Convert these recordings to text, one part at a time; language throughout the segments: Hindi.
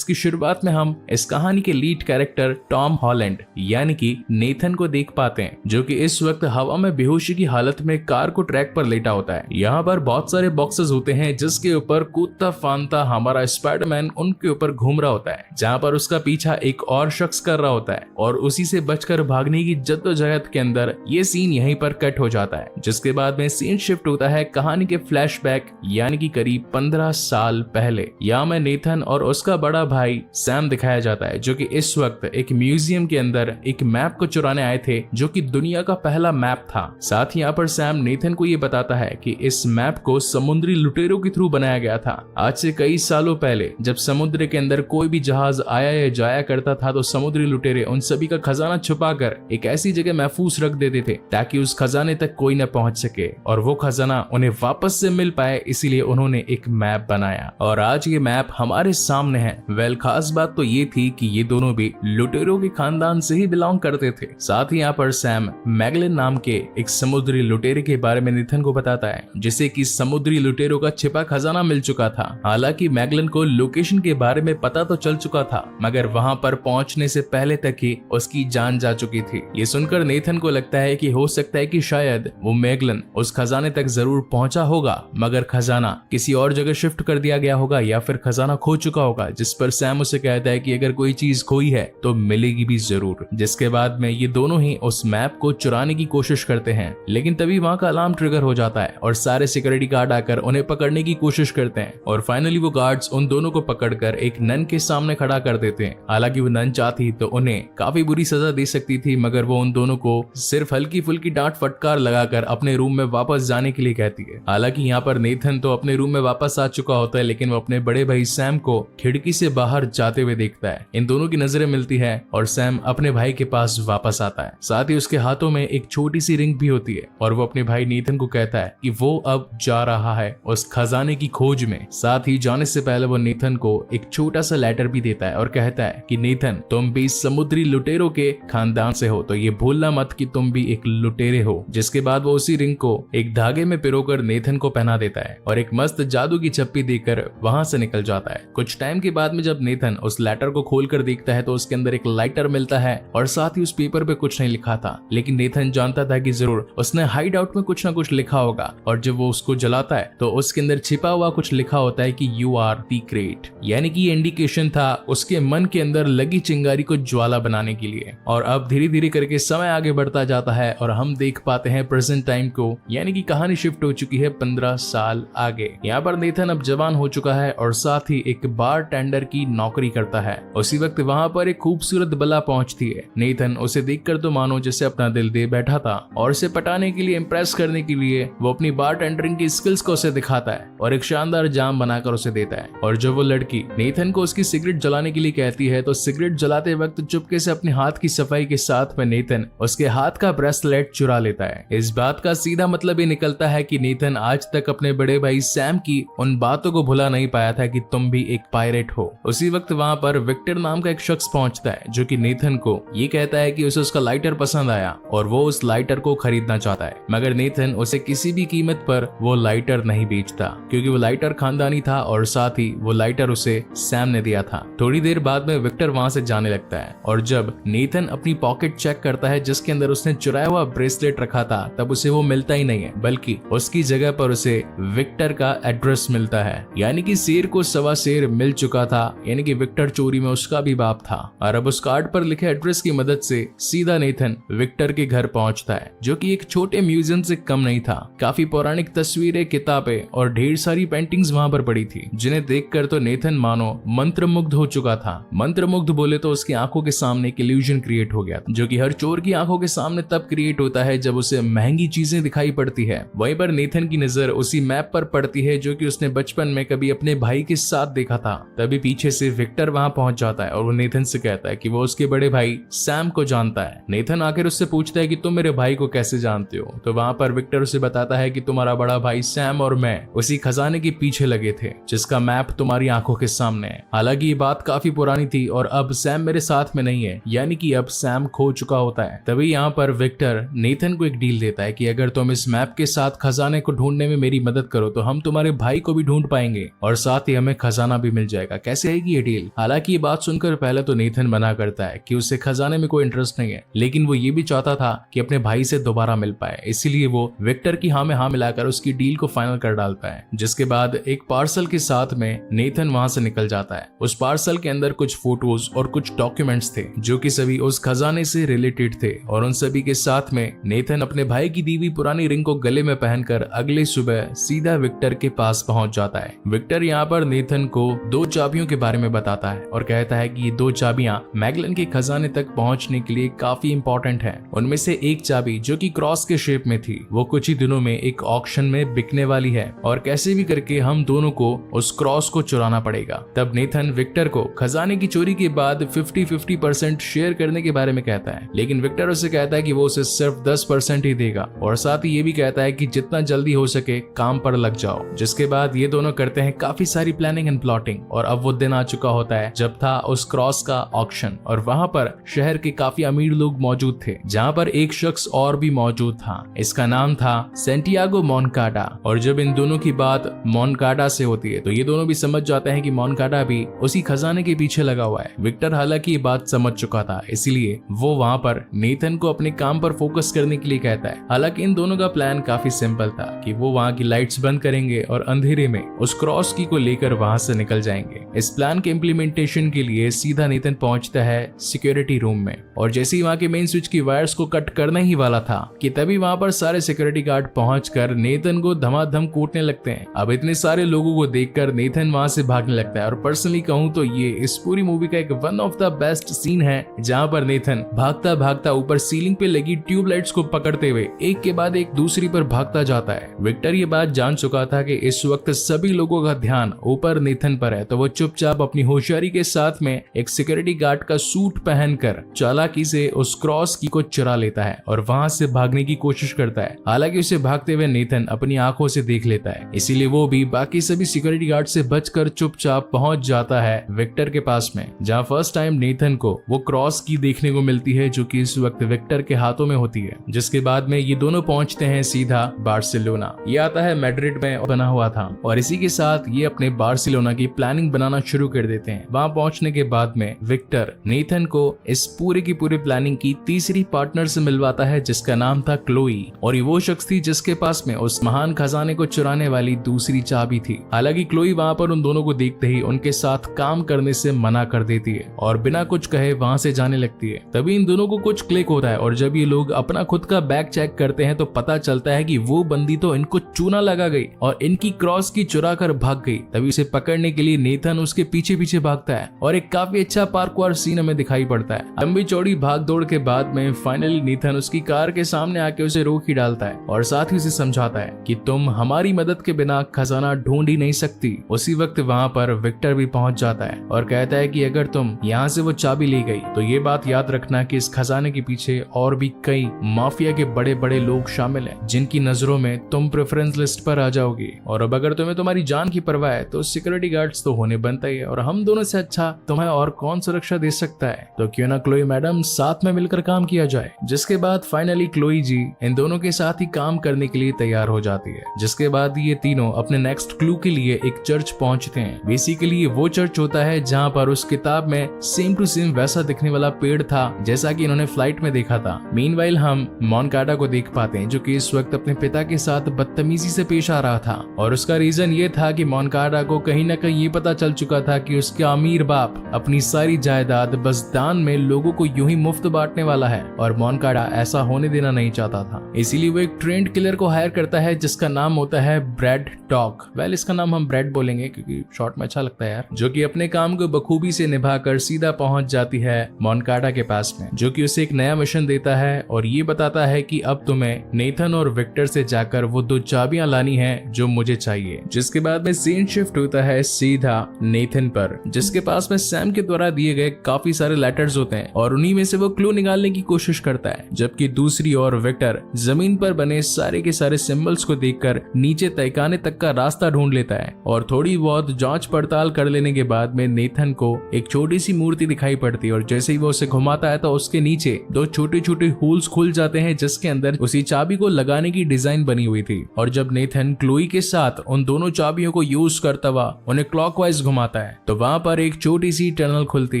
इसकी शुरुआत में हम इस कहानी के लीड कैरेक्टर टॉम हॉलैंड यानी कि नेथन को देख पाते हैं, जो कि इस वक्त हवा में बेहोशी की हालत में कार को ट्रैक पर लेटा होता है। यहाँ पर बहुत सारे बॉक्सेस होते हैं जिसके ऊपर कूदता फांदता हमारा स्पाइडरमैन उनके ऊपर घूम रहा होता है, जहाँ पर उसका पीछा एक और शख्स कर रहा होता है और उसी से बचकर भागने की जद्दोजहद के अंदर ये सीन यहीं पर कट हो जाता है। जिसके बाद में सीन शिफ्ट होता है कहानी के फ्लैशबैक यानी कि करीब 15 साल पहले। यहाँ में नेथन और उसका बड़ा भाई सैम दिखाया जाता है, जो कि इस वक्त एक म्यूजियम के अंदर एक मैप को चुराने आए थे जो कि दुनिया का पहला मैप था। साथ ही यहाँ पर सैम नेथन को ये बताता है कि इस मैप को समुद्री लुटेरों के थ्रू बनाया गया था। आज से कई सालों पहले जब समुद्र के अंदर कोई भी जहाज आया या जाया करता था तो समुद्री लुटेरे उन सभी का खजाना छुपाकर एक ऐसी जगह महफूज रख देते थे ताकि उस खजाने तक कोई न पहुंच सके और वो खजाना उन्हें वापस से मिल पाए, इसीलिए उन्होंने एक मैप बनाया और आज ये मैप हमारे सामने है। खास बात तो ये थी कि ये दोनों भी लुटेरों के खानदान से ही बिलोंग करते थे। साथ ही यहाँ पर सैम मैगलिन नाम के एक समुद्री लुटेरे के बारे में नेथन को बताता है, जिसे कि समुद्री लुटेरों का छिपा खजाना मिल चुका था। हालांकि मैगलिन को लोकेशन के बारे में पता तो चल चुका था, मगर वहां पर पहुंचने से पहले तक ही उसकी जान जा चुकी थी। ये सुनकर नेथन को लगता है कि हो सकता है कि शायद वो मैगलिन उस खजाने तक जरूर पहुंचा होगा, मगर खजाना किसी और जगह शिफ्ट कर दिया गया होगा या फिर खजाना खो चुका होगा। जिस पर सैम उसे कहता है कि अगर कोई चीज खोई है तो मिलेगी भी जरूर। जिसके बाद में ये दोनों ही उस मैप को चुराने की कोशिश करते हैं, लेकिन तभी वहां का अलार्म ट्रिगर हो जाता है और सारे सिक्योरिटी गार्ड आकर उन्हें पकड़ने की कोशिश करते हैं और फाइनली वो गार्ड्स उन दोनों को पकड़कर एक नन के सामने खड़ा कर देते हैं। हालांकि वो नन चाहती तो उन्हें काफी बुरी सजा दे सकती थी, मगर वो उन दोनों को सिर्फ हल्की फुल्की डांट फटकार लगाकर अपने रूम में वापस जाने के लिए कहती है। हालांकि यहाँ पर नेथन तो अपने रूम में वापस आ चुका होता है, लेकिन वो अपने बड़े भाई सैम को खिड़की से बाहर जाते हुए देखता है। इन दोनों की नजरें मिलती है और सैम अपने भाई के पास वापस आता है। साथ ही उसके हाथों में एक छोटी सी रिंग भी होती है और वो अपने भाई नेथन को कहता है कि वो अब जा रहा है उस खजाने की खोज में। साथ ही जाने से पहले वो नेथन को एक छोटा सा लेटर भी देता है और कहता है कि नेथन, तुम भी समुद्री लुटेरों के खानदान से हो तो ये भूलना मत कि तुम भी एक लुटेरे हो। जिसके बाद वो उसी रिंग को एक धागे में पिरोकर नेथन को पहना देता है और एक मस्त जादू की चप्पी देकर वहां से निकल जाता है। कुछ टाइम के बाद में जब नेथन उस लेटर को खोलकर देखता है तो उसके अंदर एक लाइटर मिलता है और साथ ही उस पेपर पे कुछ नहीं लिखा था, लेकिन नेथन जानता था कि जरूर उसने हाइड आउट में कुछ ना कुछ लिखा होगा। और जब वो उसको जलाता है तो उसके अंदर छिपा हुआ कुछ लिखा होता है कि यू आर द ग्रेट, यानी कि ये इंडिकेशन था उसके मन के अंदर लगी चिंगारी को ज्वाला बनाने के लिए। और अब धीरे धीरे करके समय आगे बढ़ता जाता है और हम देख पाते हैं प्रेजेंट टाइम को, यानी कि कहानी शिफ्ट हो चुकी है 15 साल आगे। यहाँ पर नेथन अब जवान हो चुका है और साथ ही एक बार टेंडर की नौकरी करता है। उसी वक्त वहां पर एक खूबसूरत बला पहुंचती है। नेथन उसे देखकर तो मानो जैसे अपना दिल दे बैठा था और उसे पटाने के लिए, इम्प्रेस करने के लिए वो अपनी बार टेंडरिंग की स्किल्स को उसे दिखाता है और एक शानदार जाम बनाकर उसे देता है। और जब वो लड़की नेथन को उसकी सिगरेट जलाने के लिए कहती है तो सिगरेट जलाते वक्त चुपके से अपने हाथ की सफाई के साथ में नेथन उसके हाथ का ब्रेसलेट चुरा लेता है। इस बात का सीधा मतलब ये निकलता है कि नेथन आज तक अपने बड़े भाई सैम की उन बातों को भुला नहीं पाया था कि तुम भी एक पायरेट हो। उसी वक्त वहां पर विक्टर नाम का एक शख्स पहुंचता है जो कि नेथन को ये कहता है कि उसे उसका लाइटर पसंद आया और वो उस लाइटर को खरीदना चाहता है, मगर नेथन उसे किसी भी कीमत पर वो लाइटर नहीं बेचता क्योंकि वो लाइटर खानदानी था और साथ ही वो लाइटर उसे सैम ने दिया था। थोड़ी देर बाद में विक्टर वहां से जाने लगता है और जब नेथन अपनी पॉकेट चेक करता है जिसके अंदर उसने चुराया हुआ ब्रेसलेट रखा था, तब उसे वो मिलता ही नहीं है, बल्कि उसकी जगह पर उसे विक्टर का एड्रेस मिलता है। यानी कि शेर को सवा शेर मिल चुका था, यानी कि विक्टर चोरी में उसका भी बाप था। और अब उस कार्ड पर लिखे एड्रेस की मदद से सीधा नेथन विक्टर के घर पहुंचता है, जो कि एक छोटे म्यूजियम से कम नहीं था। काफी पौराणिक तस्वीरें, किताबें और ढेर सारी पेंटिंग्स वहां पर पड़ी थी, जिन्हें देखकर तो नेथन मानो मंत्रमुग्ध हो चुका था। मंत्रमुग्ध बोले तो उसकी आंखों के सामने एक इल्यूजन क्रिएट हो गया, जो कि हर चोर की आंखों के सामने तब क्रिएट होता है जब उसे महंगी चीजें दिखाई पड़ती है। वहीं पर नेथन की नजर उसी मैप पर पड़ती है जो कि उसने बचपन में कभी अपने भाई के साथ देखा था। तभी पीछे से विक्टर वहां पहुंच जाता है और वो नेथन से कहता है कि वो उसके बड़े भाई सैम को जानता है। नेथन आखिर उससे पूछता है कि तुम मेरे भाई को कैसे जानते हो, तो वहां पर विक्टर उसे बताता है कि तुम्हारा बड़ा भाई सैम और मैं उसी खजाने के पीछे लगे थे जिसका मैप तुम्हारी आंखों के सामने है। हालांकि ये बात काफी पुरानी थी और अब सैम मेरे साथ में नहीं है, यानी कि अब सैम खो चुका होता है। तभी यहाँ पर विक्टर नेथन को एक डील देता है कि अगर तुम इस मैप के साथ खजाने को ढूंढने में मेरी मदद करो तो हम तुम्हारे भाई को भी ढूंढ पाएंगे और साथ ही हमें खजाना भी मिल जाएगा। कैसे रहेगी ये डील। हालांकि ये बात सुनकर पहले तो नेथन मना करता है कि उसे खजाने में कोई इंटरेस्ट नहीं है, लेकिन वो ये भी चाहता था कि अपने भाई से दोबारा मिल पाए, इसीलिए वो विक्टर की हाँ में हाँ मिलाकर उसकी डील को फाइनल कर डालता है। जिसके बाद एक पार्सल के साथ में नेथन वहां से निकल जाता है। उस पार्सल के अंदर कुछ फोटोज और कुछ डॉक्यूमेंट्स थे जो कि सभी उस खजाने से रिलेटेड थे, और उन सभी के साथ में नेथन अपने भाई की दी हुई पुरानी रिंग को गले में पहनकर अगले सुबह सीधा विक्टर के पास पहुंच जाता है। विक्टर यहाँ पर नेथन को 2 चाबियों के बारे में बताता है और कहता है कि ये 2 चाबियां मैगलन के खजाने तक पहुंचने के लिए काफी इंपॉर्टेंट है। उनमें से एक चाबी जो कि क्रॉस के शेप में थी वो कुछ ही दिनों में एक ऑक्शन में बिकने वाली है, और कैसे भी करके हम दोनों को उस क्रॉस को चुराना पड़ेगा। तब नेथन विक्टर को खजाने की चोरी के बाद 50-50% शेयर करने के बारे में कहता है, लेकिन विक्टर उसे कहता है कि वो उसे सिर्फ 10% ही देगा, और साथ ही ये भी कहता है कि जितना जल्दी हो सके काम पर लग जाओ। जिसके बाद ये दोनों करते हैं काफी सारी प्लानिंग एंड प्लॉटिंग, और अब वो दिन आ चुका होता है जब था उस क्रॉस का ऑक्शन, और वहां पर शहर के काफी अमीर लोग मौजूद थे, जहां पर एक शख्स और भी मौजूद था। इसका नाम था सेंटियागो मोनकाडा, और जब इन दोनों की बात मोनकाडा से होती है तो ये दोनों भी समझ जाते हैं कि मोनकाडा भी उसी खजाने के पीछे लगा हुआ है। विक्टर हालांकि ये बात समझ चुका था, इसीलिए वो वहां पर नेथन को अपने काम पर फोकस करने के लिए कहता है। हालांकि इन दोनों का प्लान काफी सिंपल था कि वो वहां की लाइट्स बंद करेंगे और अंधेरे में उस क्रॉस की को लेकर वहां से निकल जाएंगे। इस प्लान के इम्प्लीमेंटेशन के लिए सीधा नेथन पहुंचता है सिक्योरिटी रूम में, और जैसे ही वहां के मेन स्विच की वायर्स को कट करना ही वाला था कि तभी वहां पर सारे सिक्योरिटी गार्ड पहुंचकर नेथन को धमाधम कूटने लगते हैं। अब इतने सारे लोगों को देखकर नेथन वहां से भागने लगता है, और पर्सनली कहूं तो ये इस पूरी मूवी का एक one of the best scene है, जहां पर नेथन भागता भागता ऊपर सीलिंग पे लगी ट्यूबलाइट्स को पकड़ते हुए एक के बाद एक दूसरी पर भागता जाता है। विक्टर ये बात जान चुका था कि इस वक्त सभी लोगों का ध्यान ऊपर नेथन पर है, तो वो चुपचाप अपनी होशियारी के साथ में एक सिक्योरिटी गार्ड का सूट पहनकर चालाकी से उस क्रॉस की को चुरा लेता है और वहां से भागने की कोशिश करता है। हालांकि उसे भागते हुए नेथन अपनी आंखों से देख लेता है, इसीलिए वो भी बाकी सभी सिक्योरिटी गार्ड से बचकर चुपचाप पहुंच जाता है विक्टर के पास में, जहां फर्स्ट टाइम नेथन को वो क्रॉस की देखने को मिलती है जो कि इस वक्त विक्टर के हाथों में होती है। जिसके बाद में ये दोनों पहुंचते हैं सीधा बार्सिलोना। ये आता है मैड्रिड में बना हुआ था, और इसी के साथ ये अपने बार्सिलोना की प्लानिंग बनाना शुरू कर देते हैं। वहां पहुंचने के बाद में विक्टर नेथन को इस पूरे की पूरी प्लानिंग की तीसरी पार्टनर से मिलवाता है, जिसका नाम था क्लोई, और ये वो शख्स थी जिसके पास में उस महान खजाने को चुराने वाली दूसरी चाबी थी। हालांकि क्लोई वहां पर उन दोनों को देखते ही उनके साथ काम करने से मना कर देती है और बिना कुछ कहे वहां से जाने लगती है। तभी इन दोनों को कुछ क्लिक होता है, और जब ये लोग अपना खुद का बैग चेक करते हैं तो पता चलता है कि वो बंदी तो इनको चूना लगा गई और इनकी क्रॉस की चुरा कर भाग गई। तभी उसे पकड़ने के लिए नेथन उसके पीछे पीछे भागता है, और एक काफी अच्छा पार्कौर सीन हमें दिखाई पड़ता है। लंबी चौड़ी भाग दौड़ के बाद में फाइनली नेथन उसकी कार के सामने आके उसे रोक ही डालता है, और साथ ही उसे समझाता है कि तुम हमारी मदद के बिना खजाना ढूंढ ही नहीं सकती। उसी वक्त वहां पर विक्टर भी पहुंच जाता है और कहता है कि अगर तुम यहाँ से वो चाबी ले गई तो ये बात याद रखना कि इस खजाने के पीछे और भी कई माफिया के बड़े बड़े लोग शामिल हैं, जिनकी नजरों में तुम प्रेफरेंस लिस्ट पर आ जाओगी, और अब अगर तुम्हें तुम्हारी जान की परवाह है तो सिक्योरिटी गार्ड्स तो होने बनता ही है, और हम दोनों से अच्छा तुम्हें और कौन सुरक्षा दे सकता है, तो क्यों ना क्लोई मैडम साथ में मिलकर काम किया जाए। जिसके बाद फाइनली क्लोई जी इन दोनों के साथ ही काम करने के लिए तैयार हो जाती है। जिसके बाद ये तीनों अपने नेक्स्ट क्लू के लिए एक चर्च पहुंचते हैं। बेसिकली ये वो चर्च होता है जहां पर उस किताब में सेम टू सेम वैसा दिखने वाला पेड़ था जैसा कि इन्होंने फ्लाइट में देखा था। मीनवाइल हम मोनकाडा को देख पाते हैं जो कि इस वक्त अपने पिता के साथ बदतमीजी से पेश आ रहा था, और उसका रीजन ये था कि मोनकाडा को कहीं ना कहीं ये पता चल चुका था कि उसका अमीर बाप अपनी सारी जायदाद बस दान में लोगों को यूं ही मुफ्त बांटने वाला है, और मोनकाडा ऐसा होने देना नहीं चाहता था। इसीलिए वो एक ट्रेंड किलर को हायर करता है जिसका नाम होता है ब्रैड टॉक। वेल इसका नाम हम ब्रैड बोलेंगे क्योंकि शॉर्ट में अच्छा लगता है यार, जो कि अपने काम को बखूबी से निभाकर सीधा पहुंच जाती है मोनकाडा के पास में, जो कि उसे एक नया मिशन देता है और ये बताता है कि अब तुम्हें नेथन और विक्टर से जाकर वो 2 चाबियां लानी है जो मुझे चाहिए। जिसके बाद में सीन शिफ्ट होता है सीधा नेथन पर, जिसके पास में सैम के द्वारा दिए गए काफी सारे लेटर्स होते हैं, और उन्हीं में से वो क्लू निकालने की कोशिश करता है, जबकि दूसरी ओर विक्टर जमीन पर बने सारे के सारे सिंबल्स को देखकर नीचे तहखाने तक का रास्ता ढूंढ लेता है, और थोड़ी बहुत जांच पड़ताल कर लेने के बाद में नेथन को एक छोटी सी मूर्ति दिखाई पड़ती है, और जैसे ही वो उसे घुमाता है तो उसके नीचे 2 छोटे छोटे होल्स खुल जाते हैं जिसके अंदर उसी चाबी को लगाने की डिजाइन बनी हुई थी। और जब नेथन क्लोई के साथ उन दोनों चाबियों को यूज करता हुआ उन्हें क्लॉकवाइज घुमाता जाता है तो वहाँ पर एक छोटी सी टनल खुलती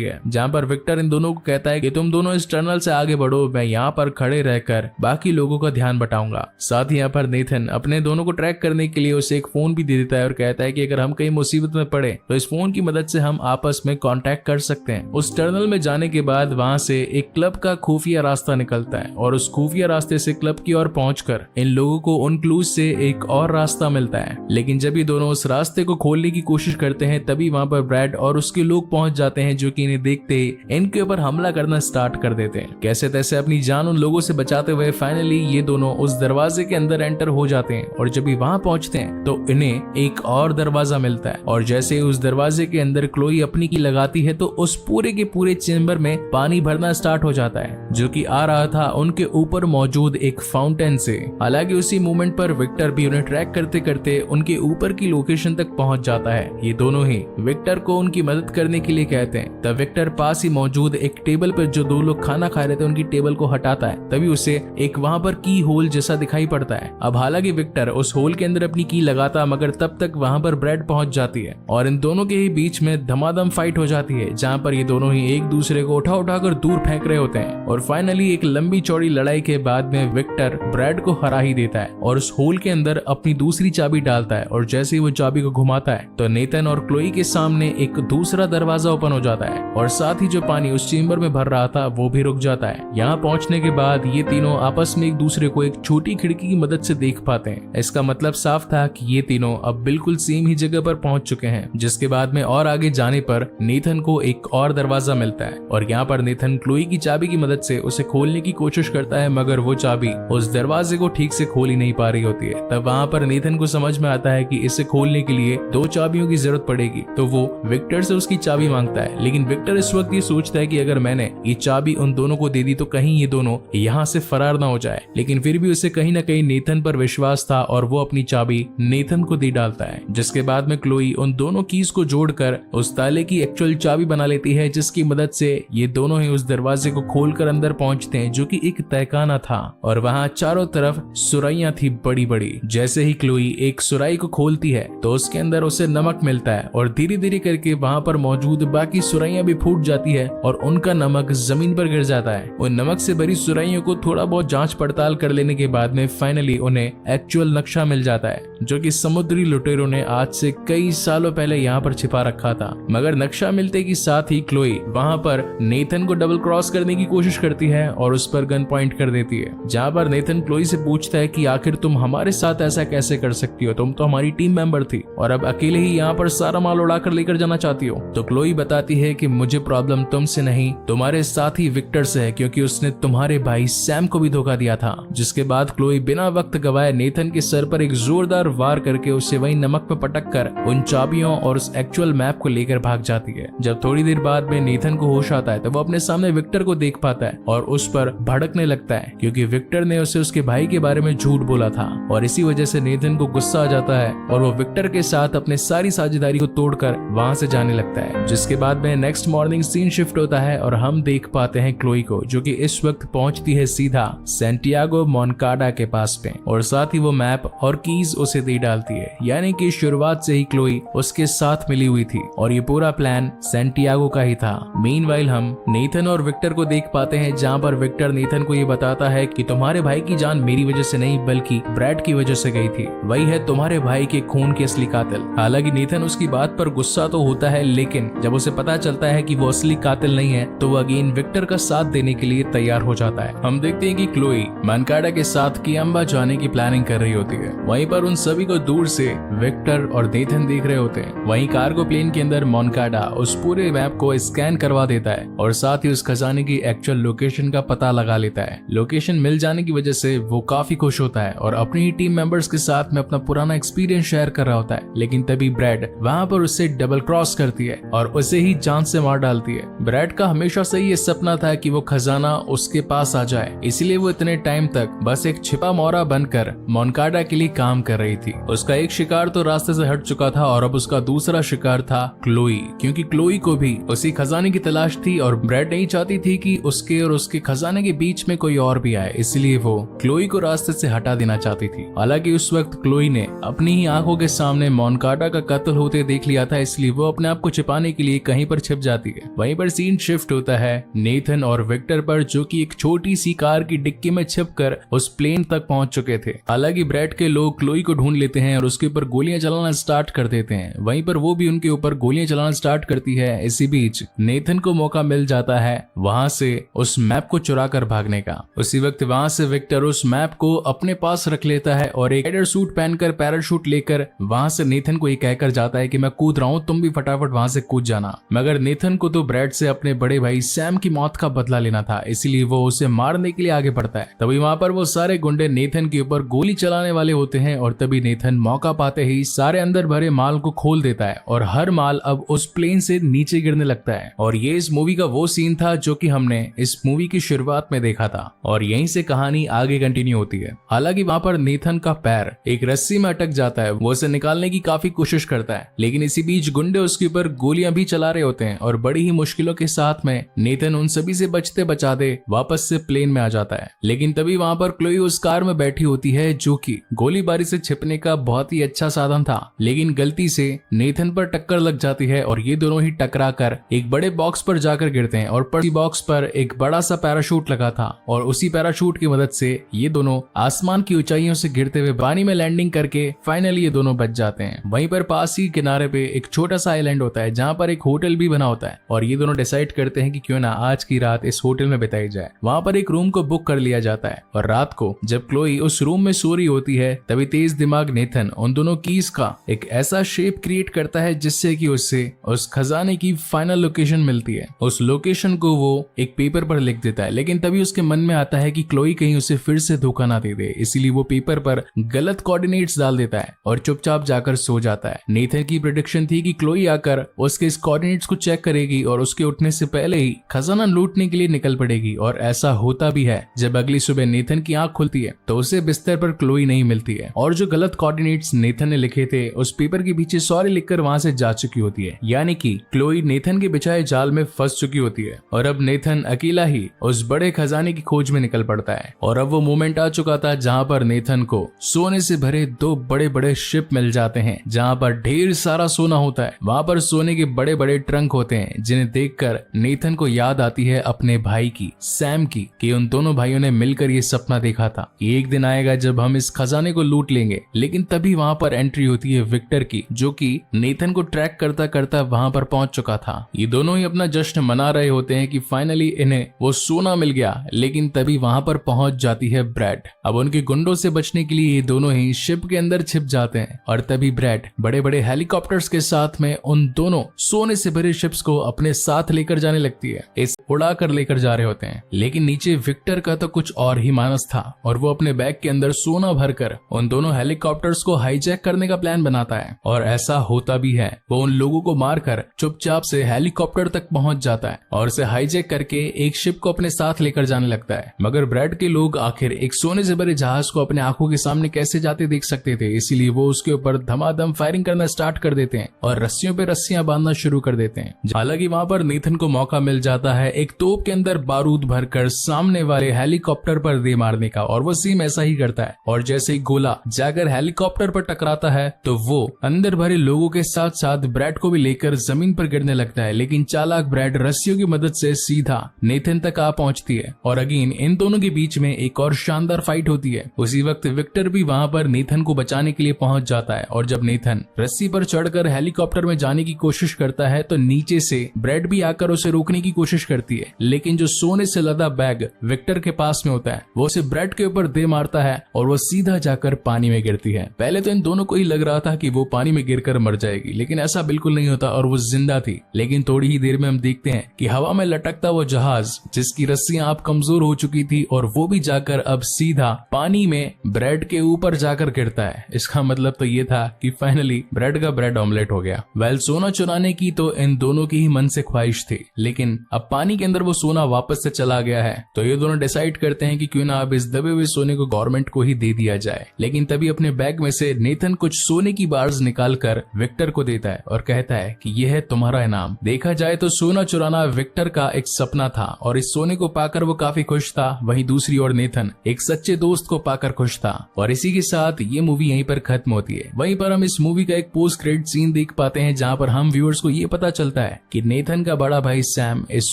है जहाँ पर विक्टर इन दोनों को कहता है कि तुम दोनों इस टनल से आगे बढ़ो, मैं यहाँ पर खड़े रहकर बाकी लोगों का ध्यान बटाऊंगा। साथ ही यहाँ पर नेथन अपने दोनों को ट्रैक करने के लिए उसे एक फोन भी दे देता है और कहता है कि अगर हम कहीं मुसीबत में पड़े तो इस फोन की मदद से हम आपस में कांटेक्ट कर सकते हैं। उस टनल में जाने के बाद वहां से एक क्लब का खुफिया रास्ता निकलता है और उस खुफिया रास्ते से क्लब की ओर पहुंचकर इन लोगों को उन क्लूज से एक और रास्ता मिलता है। लेकिन जब ये दोनों उस रास्ते को खोलने की कोशिश करते हैं तभी वहां पर ब्रैड और उसके लोग पहुंच जाते हैं जो कि इन्हें देखते ही इनके ऊपर हमला करना स्टार्ट कर देते हैं। कैसे तैसे अपनी जान उन लोगों से बचाते हुए फाइनली ये दोनों उस दरवाजे के अंदर एंटर हो जाते हैं और जब भी वहां पहुंचते हैं तो इन्हें एक और दरवाजा मिलता है और जैसे ही उस दरवाजे के अंदर क्लोई अपनी की लगाती है तो उस पूरे के पूरे चेंबर में पानी भरना स्टार्ट हो जाता है जो कि आ रहा था उनके ऊपर मौजूद एक फाउंटेन से। हालांकि उसी मोमेंट पर विक्टर भी उन्हें ट्रैक करते करते उनके ऊपर की लोकेशन तक पहुंच जाता है। ये दोनों ही विक्टर को उनकी मदद करने के लिए कहते हैं। तब विक्टर पास ही मौजूद एक टेबल पर जो दो लोग खाना खा रहे थे उनकी टेबल को हटाता है, तभी उसे एक वहां पर की होल जैसा दिखाई पड़ता है। अब हालांकि विक्टर उस होल के अंदर अपनी की लगाता मगर तब तक वहां पर ब्रैड पहुंच जाती है और इन दोनों के ही बीच में धमाधम फाइट हो जाती है जहां पर ये दोनों ही एक दूसरे को उठा उठाकर दूर फेंक रहे होते हैं और फाइनली एक लंबी चौड़ी लड़ाई के बाद में विक्टर ब्रैड को हरा ही देता है और उस होल के अंदर अपनी दूसरी चाबी डालता है और जैसे ही वो चाबी को घुमाता है तो नेथन और क्लोई के सामने एक दूसरा दरवाजा ओपन हो जाता है और साथ ही जो पानी उस चेंबर में भर रहा था वो भी रुक जाता है। यहाँ पहुंचने के बाद ये तीनों आपस में एक दूसरे को एक छोटी खिड़की की मदद से देख पाते हैं। इसका मतलब साफ था कि ये तीनों अब बिल्कुल सेम ही जगह पर पहुंच चुके हैं। जिसके बाद में और आगे जाने पर नेथन को एक और दरवाजा मिलता है और यहाँ पर नेथन क्लोई की चाबी की मदद से उसे खोलने की कोशिश करता है मगर वो चाबी उस दरवाजे को ठीक से खोल ही नहीं पा रही होती है। तब वहाँ पर नेथन को समझ में आता है कि इसे खोलने के लिए दो चाबियों की जरूरत पड़ेगी तो वो विक्टर से उसकी चाबी मांगता है। लेकिन विक्टर इस वक्त ये सोचता है कि अगर मैंने ये चाबी उन दोनों को दे दी तो कहीं ये दोनों यहाँ से फरार ना हो जाए। लेकिन फिर भी उसे कहीं ना कहीं नेथन पर विश्वास था और वो अपनी चाबी नेथन को दे डालता है। जिसके बाद में क्लोई उन दोनों कीज को जोड़कर उस ताले की एक्चुअल चाबी बना लेती है जिसकी मदद से ये दोनों ही उस दरवाजे को खोलकर अंदर पहुंचते हैं जो कि एक तहखाना था और वहाँ चारों तरफ सुराइयां थी बड़ी बड़ी। जैसे ही क्लोई एक सुराई को खोलती है तो उसके अंदर उसे नमक मिलता है और धीरे धीरे करके वहाँ पर मौजूद बाकी सुराइयां भी फूट जाती है और उनका नमक जमीन पर गिर जाता है। उन नमक से भरी सुराइयों को थोड़ा बहुत जांच पड़ताल कर लेने के बाद में फाइनली उन्हें एक्चुअल नक्शा मिल जाता है जो कि समुद्री लुटेरों ने आज से कई सालों पहले यहाँ पर छिपा रखा था। मगर नक्शा मिलते के साथ ही क्लोई वहाँ पर नेथन को डबल क्रॉस करने की कोशिश करती है और उस पर गन पॉइंट कर देती है। जहाँ पर नेथन क्लोई से पूछता है कि आखिर तुम हमारे साथ ऐसा कैसे कर सकती हो, तुम तो हमारी टीम मेंबर थी और अब अकेले ही यहाँ पर सारा माल उड़ाकर लेकर जाना चाहती हो। तो क्लोई बताती है कि मुझे प्रॉब्लम तुमसे नहीं तुम्हारे साथी विक्टर से है क्योंकि उसने तुम्हारे भाई सैम को भी धोखा दिया था। जिसके बाद क्लोई बिना वक्त गवाए नेथन के सर पर एक जोरदार वार करके उसे वही नमक में पटक कर उन चाबियों और उस एक्चुअल मैप को लेकर भाग जाती है। जब थोड़ी देर बाद में नेथन को होश आता है तो वो अपने सामने विक्टर को देख पाता है और उस पर भड़कने लगता है क्योंकि विक्टर ने उसे उसके भाई के बारे में झूठ बोला था और इसी वजह से नेथन को गुस्सा आ जाता है और वो विक्टर के साथ अपने सारी साझेदारी को तोड़कर वहां से जाने लगता है। जिसके बाद में नेक्स्ट मॉर्निंग सीन शिफ्ट होता है और हम देख पाते हैं क्लोई को जो कि इस वक्त पहुंचती है सीधा सैंटियागो मोनकाडा के पास में और साथ ही वो मैप और कीज उसे दे डालती है। यानी कि शुरुआत से ही क्लोई उसके साथ मिली हुई थी और ये पूरा प्लान सैंटियागो का ही था। मीनवाइल हम नेथन और विक्टर को देख पाते हैं जहाँ पर विक्टर नेथन को ये बताता है कि तुम्हारे भाई की जान मेरी वजह से नहीं बल्कि ब्रैड की वजह से गई थी, वही है तुम्हारे भाई के खून के असली कातिल। हालांकि नेथन उसकी बात पर गुस्सा तो होता है लेकिन जब उसे पता चलता है कि वो असली कातिल नहीं है तो वो अगेन विक्टर का साथ देने के लिए तैयार हो जाता है। हम देखते हैं कि क्लोई मोनकाडा के साथ कियम्बा जाने की प्लानिंग कर रही होती है। वहीं पर उन सभी को दूर से विक्टर और नेथन देख रहे होते हैं। वहीं कार्गो प्लेन के अंदर मोनकाडा उस पूरे मैप को स्कैन करवा देता है और साथ ही उस खजाने की एक्चुअल लोकेशन का पता लगा लेता है। लोकेशन मिल जाने की वजह से वो काफी खुश होता है और अपनी ही टीम मेंबर्स के साथ में अपना पुराना एक्सपीरियंस शेयर कर रहा होता है। लेकिन तभी ब्रैड वहाँ पर उससे डबल क्रॉस करती है और उसे ही जान से मार डालती है। ब्रैड का हमेशा से ये सपना था कि वो खजाना उसके पास आ जाए, इसलिए वो इतने टाइम तक बस एक छिपा मोरा बनकर मोनकाडा के लिए काम कर रही थी। उसका एक शिकार तो रास्ते से हट चुका था और अब उसका दूसरा शिकार था क्लोई, क्योंकि क्लोई को भी उसी खजाने की तलाश थी और ब्रैड नहीं चाहती थी कि उसके और उसके खजाने के बीच में कोई और भी आए, इसलिए वो क्लोई को रास्ते से हटा देना चाहती थी। हालांकि उस वक्त क्लोई ने अपनी ही आंखों के सामने मोनकाडा का कत्ल होते देख लिया था, इसलिए वो अपने आप को छिपाने के लिए कहीं पर छिप जाती है। वहीं पर सीन शिफ्ट होता है नेथन और विक्टर पर, जो कि एक छोटी सी कार की डिक्की में छिपकर उस प्लेन तक पहुंच चुके थे। हालांकि ब्रैड के लोग क्लोई को ढूंढ लेते हैं और उसके ऊपर गोलियां चलाना स्टार्ट कर देते हैं। वहीं पर वो भी उनके ऊपर गोलियां चलाना स्टार्ट करती है। इसी बीच नेथन को मौका मिल जाता है वहां से उस मैप को चुरा कर भागने का। उसी वक्त वहां से विक्टर उस मैप को अपने पास रख लेता है और एक राइडर सूट पहनकर पैराशूट लेकर वहां से नेथन को ये कहकर जाता है कि मैं कूद रहा हूं, तुम भी फटाफट वहां से कूद जाना। मगर नेथन को तो ब्रैड से अपने बड़े भाई सैम की मौत का बदला लेना था, इसीलिए वो उसे मारने के लिए आगे बढ़ता है। तभी वहां पर वो सारे गुंडे नेथन के ऊपर गोली चलाने वाले होते हैं और तभी नेथन मौका पाते ही सारे अंदर भरे माल को खोल देता है और हर माल अब उस प्लेन से नीचे गिरने लगता है। और ये इस मूवी का वो सीन था जो कि हमने इस मूवी की शुरुआत में देखा था और यहीं से कहानी आगे कंटिन्यू होती है। हालांकि वहां पर नेथन का पैर एक रस्सी में अटक जाता है, वो उसे निकालने की काफी कोशिश करता है, लेकिन इसी बीच गुंडे उसके ऊपर गोलियां भी चला रहे होते हैं और बड़ी ही मुश्किलों के साथ में नेथन उन सभी से बचते बचाते वापस से प्लेन में आ जाता है। लेकिन तभी वहां पर क्लोई उस कार में बैठी होती है जो कि गोलीबारी से छिपने का बहुत ही अच्छा साधन था, लेकिन गलती से नेथन पर टक्कर लग जाती है और ये दोनों ही टकरा कर एक बड़े बॉक्स पर जाकर गिरते हैं और बॉक्स पर एक बड़ा सा पैराशूट लगा था और उसी पैराशूट की मदद से ये दोनों आसमान की ऊंचाइयों से गिरते हुए पानी में लैंडिंग करके फाइनली ये दोनों बच जाते हैं। वहीं पर पास ही किनारे पे एक छोटा सा आइलैंड होता है जहाँ पर एक होटल भी बना होता है और ये दोनों डिसाइड करते हैं कि क्यों ना आज की रात इस होटल में बिताई जाए। वहाँ पर एक रूम को बुक कर लिया जाता है और रात को जब क्लोई उस रूम में सो रही होती है तभी तेज दिमाग नेथन उन दोनों कीज का एक ऐसा शेप क्रिएट करता है जिससे कि उससे उस खजाने की फाइनल लोकेशन मिलती है। उस लोकेशन को वो एक पेपर पर लिख देता है, लेकिन तभी उसके मन में आता है कि क्लोई कहीं उसे फिर से धोखा ना दे दे, इसीलिए वो पेपर पर गलत कोऑर्डिनेट्स डाल देता है और चुपचाप जाकर सो जाता है। नेथन की प्रेडिक्शन थी कि क्लोई आकर उसके इस कोऑर्डिनेट्स को चेक करेगी और उसके उठने से पहले ही खजाना लूटने के लिए निकल पड़ेगी और ऐसा होता भी है। जब अगली सुबह नेथन की आंख खुलती है तो उसे बिस्तर पर क्लोई नहीं मिलती है और जो गलत कोऑर्डिनेट्स नेथन ने लिखे थे उस पेपर के पीछे सॉरी लिखकर वहां से जा चुकी होती है, यानी कि क्लोई नेथन के बिछाए जाल में फंस चुकी होती है और अब नेथन अकेला ही उस बड़े खजाने की खोज में निकल पड़ता है। और अब वो मोमेंट आ चुका था जहां पर नेथन को सोने से भरे दो बड़े बड़े शिप मिल जाते हैं जहां पर ढेर सारा सोना होता है। वहां पर सोने के बड़े बड़े ट्रंक होते हैं जिन्हें देखकर नेथन को याद आती है अपने भाई की सैम की कि उन दोनों भाइयों ने मिलकर ये सपना देखा था कि एक दिन आएगा जब हम इस खजाने को लूट लेंगे। लेकिन तभी वहां पर एंट्री होती है विक्टर की, जो कि नेथन को ट्रैक करता करता वहां पर पहुंच चुका था। ये दोनों ही अपना जश्न मना रहे होते हैं कि फाइनली इन्हें वो सोना मिल गया, लेकिन तभी वहां पर पहुंच जाती है ब्रैड। अब उनके गुंडों से बचने के लिए ये दोनों ही शिप के अंदर छिप जाते हैं और तभी ब्रैड बड़े बड़े हेलीकॉप्टर्स के साथ में उन दोनों सोने से भरे शिप्स को अपने साथ लेकर जाने लगती है। इस उड़ा कर लेकर जा रहे होते हैं, लेकिन नीचे विक्टर का तो कुछ और ही मानस था और वो अपने बैग के अंदर सोना भरकर उन दोनों हेलीकॉप्टर्स को हाईजैक करने का प्लान बनाता है और ऐसा होता भी है। वो उन लोगों को मारकर चुपचाप से हेलीकॉप्टर तक पहुंच जाता है और उसे हाईजैक करके एक शिप को अपने साथ लेकर जाने लगता है। मगर ब्रैड के लोग आखिर एक सोने से भरे जहाज को अपने आंखों के सामने कैसे जाते देख सकते थे, इसीलिए वो उसके ऊपर धमाधम फायरिंग करना स्टार्ट कर देते हैं और रस्सियों पे रस्सियां बांधना शुरू कर देते हैं। हालांकि वहां पर नेथन को मौका मिल जाता है एक तोप के अंदर बारूद भरकर सामने वाले हेलीकॉप्टर पर दे मारने का और वो सेम ऐसा ही करता है और जैसे ही गोला जाकर हेलीकॉप्टर पर टकराता है तो वो अंदर भरे लोगों के साथ साथ ब्रैड को भी लेकर जमीन पर गिरने लगता है। लेकिन चालाक ब्रैड रस्सियों की मदद से सीधा नेथन तक आ पहुंचती है और अगेन इन दोनों के बीच में एक और शानदार फाइट होती है। उसी वक्त विक्टर भी वहां पर नेथन को बचाने के लिए पहुंच जाता है और जब नेथन रस्सी पर चढ़कर हेलीकॉप्टर में जाने की कोशिश करता है तो नीचे से ब्रैड भी आकर उसे रोकने की कोशिश करती है, लेकिन जो सोने से लदा बैग विक्टर के पास में होता है वो उसे ब्रैड के ऊपर दे मारता है और वो सीधा जाकर पानी में गिरती है। पहले तो इन दोनों को ही लग रहा था कि वो पानी में गिरकर मर जाएगी, लेकिन ऐसा बिल्कुल नहीं होता और वो जिंदा थी। लेकिन थोड़ी ही देर में हम देखते हैं कि हवा में लटकता वो जहाज जिसकी रस्सियां अब कमजोर हो चुकी थी और वो भी जाकर अब सीधा पानी में ब्रेड के ऊपर जाकर गिरता है। इसका मतलब तो ये था कि फाइनली ब्रेड का ब्रेड ऑमलेट हो गया। वेल सोना चुराने की तो इन दोनों की ही मन से ख्वाहिश थी, लेकिन अब पानी के अंदर वो सोना वापस से चला गया है तो ये दोनों डिसाइड करते हैं कि क्यों ना अब इस दबे हुए सोने को गवर्नमेंट को ही दे दिया जाए। लेकिन तभी अपने बैग में से नेथन कुछ सोने की बार्स निकालकर विक्टर को देता है और कहता है कि यह है तुम्हारा इनाम। देखा जाए तो सोना चुराना विक्टर का एक सपना था और इस सोने को पाकर वो काफी खुश था। वहीं दूसरी ओर नेथन एक सच्चे दोस्त को पाकर खुश था। और इसी के साथ ये मूवी यहीं पर खत्म होती है। वहीं पर हम इस मूवी का एक पोस्ट क्रेडिट सीन देख पाते हैं, जहाँ पर हम व्यूअर्स को ये पता चलता है कि नेथन का बड़ा भाई सैम इस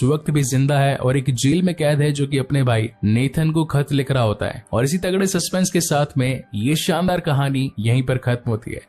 वक्त भी जिंदा है और एक जेल में कैद है, जो कि अपने भाई नेथन को खत लिख रहा होता है। और इसी तगड़े सस्पेंस के साथ में ये शानदार कहानी यहीं पर खत्म होती है।